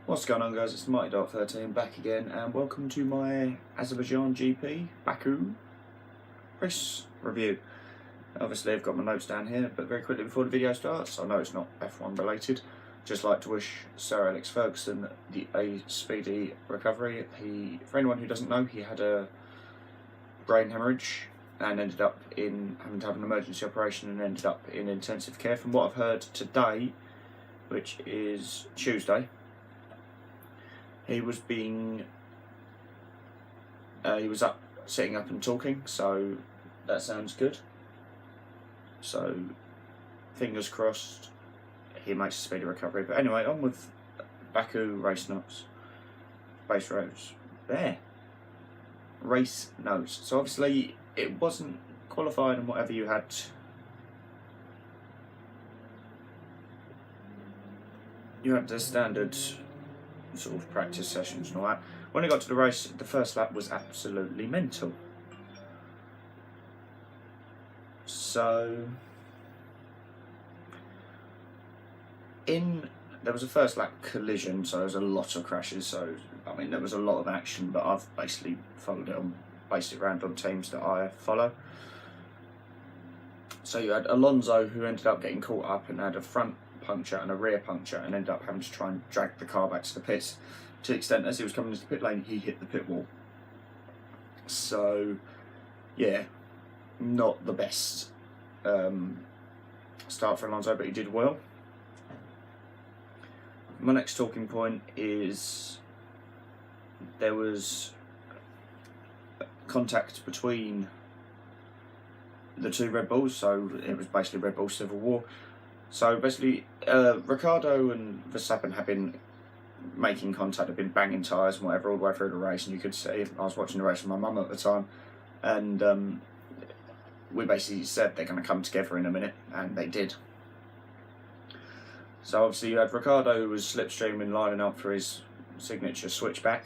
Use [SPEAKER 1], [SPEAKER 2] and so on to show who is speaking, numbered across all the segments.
[SPEAKER 1] What's going on, guys? It's Themighdart13 back again, and welcome to my Azerbaijan GP Baku race review. Obviously I've got my notes down here, but very quickly before the video starts, I know it's not F1 related, just like to wish Sir Alex Ferguson a speedy recovery. For anyone who doesn't know, he had a brain hemorrhage and ended up in having to have an emergency operation and ended up in intensive care. From what I've heard today, which is Tuesday, he was up, sitting up and talking, so that sounds good. So fingers crossed he makes a speedy recovery. But anyway, on with Baku race notes. Race notes. So obviously it wasn't qualified and whatever. You had the standard sort of practice sessions and all that. When it got to the race, the first lap was absolutely mental. So there was a first lap collision, so there was a lot of crashes. So I mean, there was a lot of action, but I've basically based it around on teams that I follow. So you had Alonso, who ended up getting caught up and had a front puncture and a rear puncture and ended up having to try and drag the car back to the pits, to the extent as he was coming into the pit lane he hit the pit wall. So yeah, not the best start for Alonso, but he did well. My next talking point is there was contact between the two Red Bulls, so it was basically Red Bull civil war. So basically, Ricciardo and Verstappen have been making contact, have been banging tyres and whatever all the way through the race, and you could see, I was watching the race with my mum at the time, and we basically said they're going to come together in a minute, and they did. So obviously you had Ricciardo, who was slipstreaming, lining up for his signature switchback.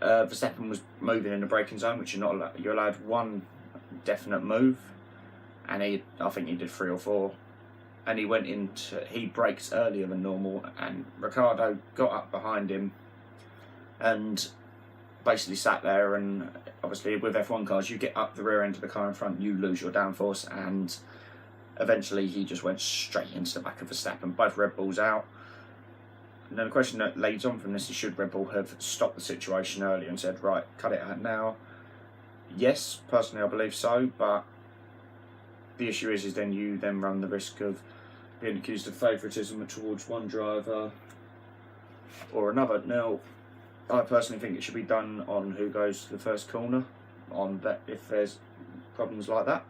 [SPEAKER 1] Verstappen was moving in the braking zone, which you're not allowed. You're allowed one definite move, and I think he did 3 or 4. And he braked earlier than normal, and Ricciardo got up behind him and basically sat there. And obviously with F1 cars, you get up the rear end of the car in front, you lose your downforce, and eventually he just went straight into the back of Verstappen. Both Red Bulls out. And then the question that leads on from this is, should Red Bull have stopped the situation earlier and said, right, cut it out now? Yes, personally I believe so, but the issue is then you run the risk of being accused of favouritism towards one driver or another. Now, I personally think it should be done on who goes to the first corner, on that, if there's problems like that.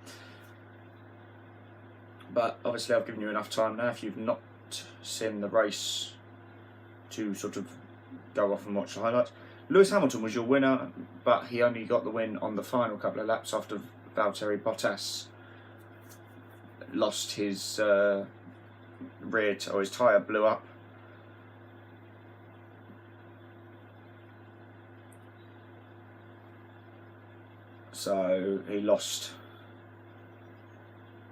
[SPEAKER 1] But obviously I've given you enough time now, if you've not seen the race, to sort of go off and watch the highlights. Lewis Hamilton was your winner, but he only got the win on the final couple of laps after Valtteri Bottas lost his his tyre blew up. So he lost.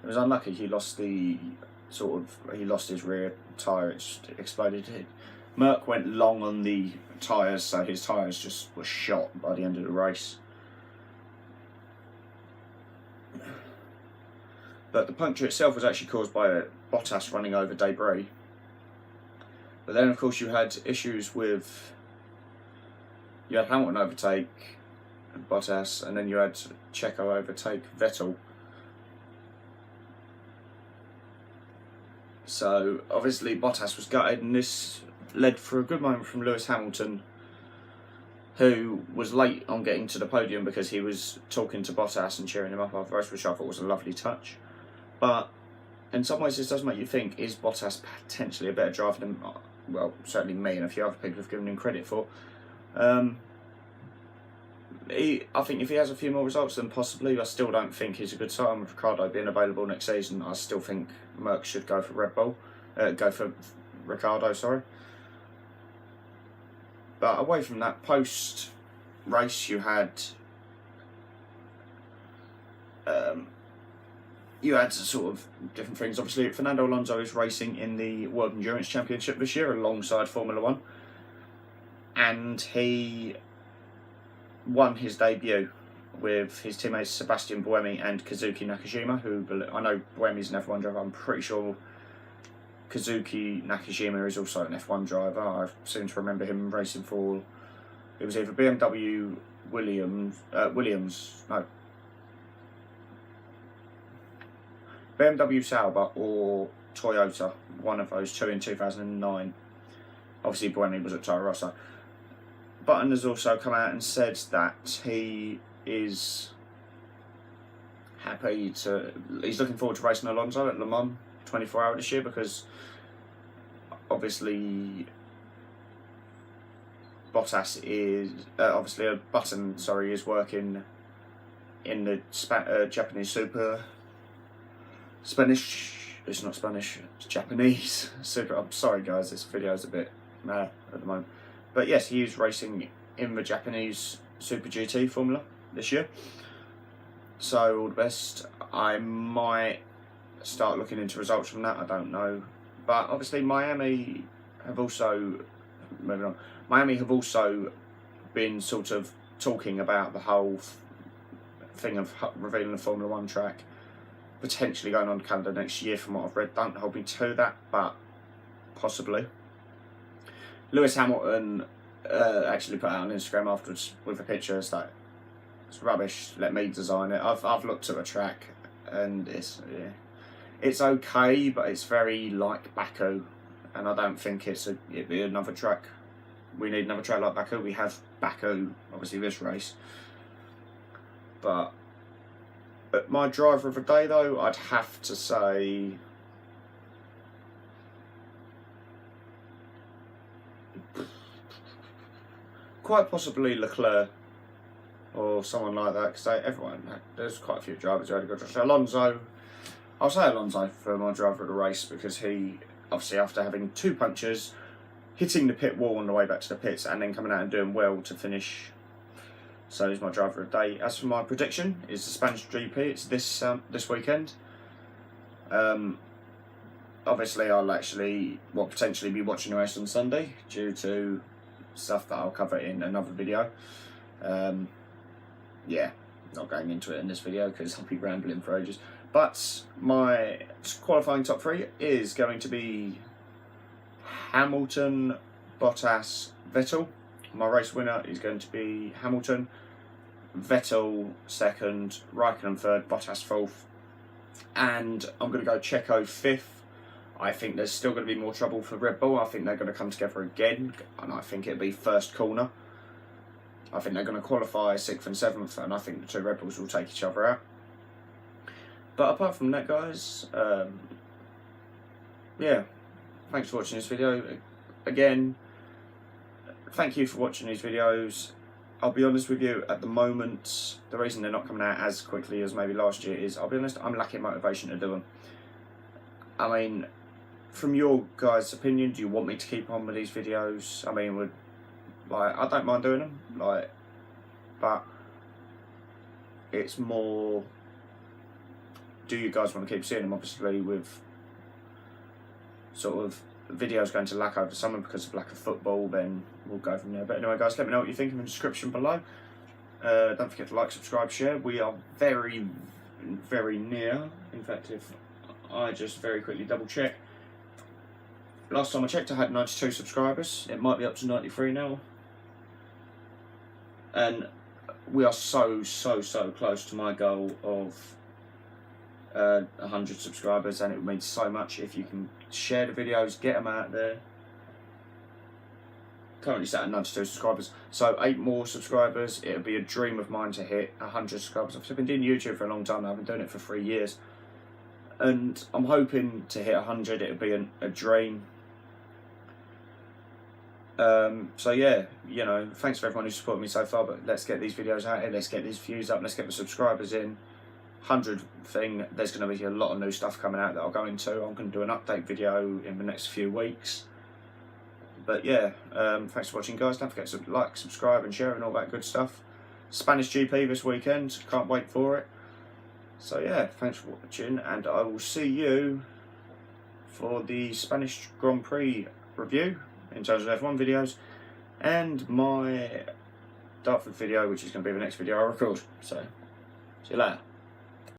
[SPEAKER 1] It was unlucky. He lost his rear tyre. It exploded. Merck went long on the tyres, so his tyres just were shot by the end of the race. But the puncture itself was actually caused by Bottas running over debris. But then, of course, you had issues with... You had Hamilton overtake Bottas, and then you had Checo overtake Vettel. So, obviously, Bottas was gutted, and this led for a good moment from Lewis Hamilton, who was late on getting to the podium because he was talking to Bottas and cheering him up after the race, which I thought was a lovely touch. But in some ways this does make you think, is Bottas potentially a better driver than, well, certainly me and a few other people have given him credit for. I think if he has a few more results, then possibly. I still don't think he's a good sign with Ricciardo being available next season. I still think Merck should go for go for Ricciardo, sorry. But away from that, post-race you had sort of different things. Obviously, Fernando Alonso is racing in the World Endurance Championship this year alongside Formula 1. and he won his debut with his teammates Sebastian Buemi and Kazuki Nakajima, who I know Buemi's an F1 driver. I'm pretty sure Kazuki Nakajima is also an F1 driver. I seem to remember him racing for, it was either BMW BMW Sauber or Toyota, one of those two in 2009. Obviously Buemi was at Toro Rosso. Button has also come out and said that he is he's looking forward to racing Alonso at Le Mans 24 Hour this year, because obviously Bottas is Button is working in the Japanese Super Spanish. It's not Spanish, it's Japanese Super. I'm sorry guys, this video is a bit meh at the moment, but yes, he is racing in the Japanese Super GT Formula this year. So all the best. I might start looking into results from that, I don't know. But obviously Miami have also been sort of talking about the whole thing of revealing the Formula 1 track potentially going on calendar next year. From what I've read, don't hold me to that, but possibly. Lewis Hamilton actually put out on Instagram afterwards with a picture. It's like, it's rubbish, let me design it. I've looked at the track and it's okay, but it's very like Baku, and I don't think it'd be another track. We need another track like Baku. We have Baku, obviously this race. But my driver of the day though, I'd have to say quite possibly Leclerc or someone like that, because there's quite a few drivers who had a good race. Alonso, I'll say Alonso for my driver of the race, because he, obviously after having 2 punctures, hitting the pit wall on the way back to the pits and then coming out and doing well to finish. So he's my driver of the day. As for my prediction, is the Spanish GP. It's this weekend. Obviously I'll potentially be watching the race on Sunday due to stuff that I'll cover in another video. Yeah, not going into it in this video because I'll be rambling for ages. But my qualifying top 3 is going to be Hamilton, Bottas, Vettel. My race winner is going to be Hamilton, Vettel second, Raikkonen third, Bottas fourth, and I'm going to go Checo 5th. I think there's still going to be more trouble for Red Bull. I think they're going to come together again, and I think it'll be first corner. I think they're going to qualify 6th and 7th, and I think the 2 Red Bulls will take each other out. But apart from that, guys, yeah, thanks for watching this video. Again, thank you for watching these videos. I'll be honest with you, at the moment, the reason they're not coming out as quickly as maybe last year is, I'll be honest, I'm lacking motivation to do them. I mean, from your guys' opinion, do you want me to keep on with these videos? I mean, I don't mind doing them, but it's more, do you guys want to keep seeing them? Obviously, with sort of videos going to lack over summer because of lack of football, then we'll go from there. But anyway, guys, let me know what you think in the description below. Don't forget to like, subscribe, share. We are very, very near. In fact, if I just very quickly double check, last time I checked I had 92 subscribers. It might be up to 93 now, and we are so close to my goal of 100 subscribers, and it would mean so much if you can share the videos, get them out there. Currently sat at 92 subscribers, so 8 more subscribers. It would be a dream of mine to hit 100 subscribers. I've been doing YouTube for a long time now. I've been doing it for 3 years, and I'm hoping to hit 100. It would be a dream. So yeah, you know, thanks for everyone who's supported me so far, but let's get these videos out here, let's get these views up, let's get the subscribers in. 100 thing, there's going to be a lot of new stuff coming out that I'll go into. I'm going to do an update video in the next few weeks. But yeah, thanks for watching, guys. Don't forget to like, subscribe and share and all that good stuff. Spanish GP this weekend, can't wait for it. So yeah, thanks for watching, and I will see you for the Spanish Grand Prix review in terms of F1 videos and my Dartford video, which is going to be the next video I record. So, see you later.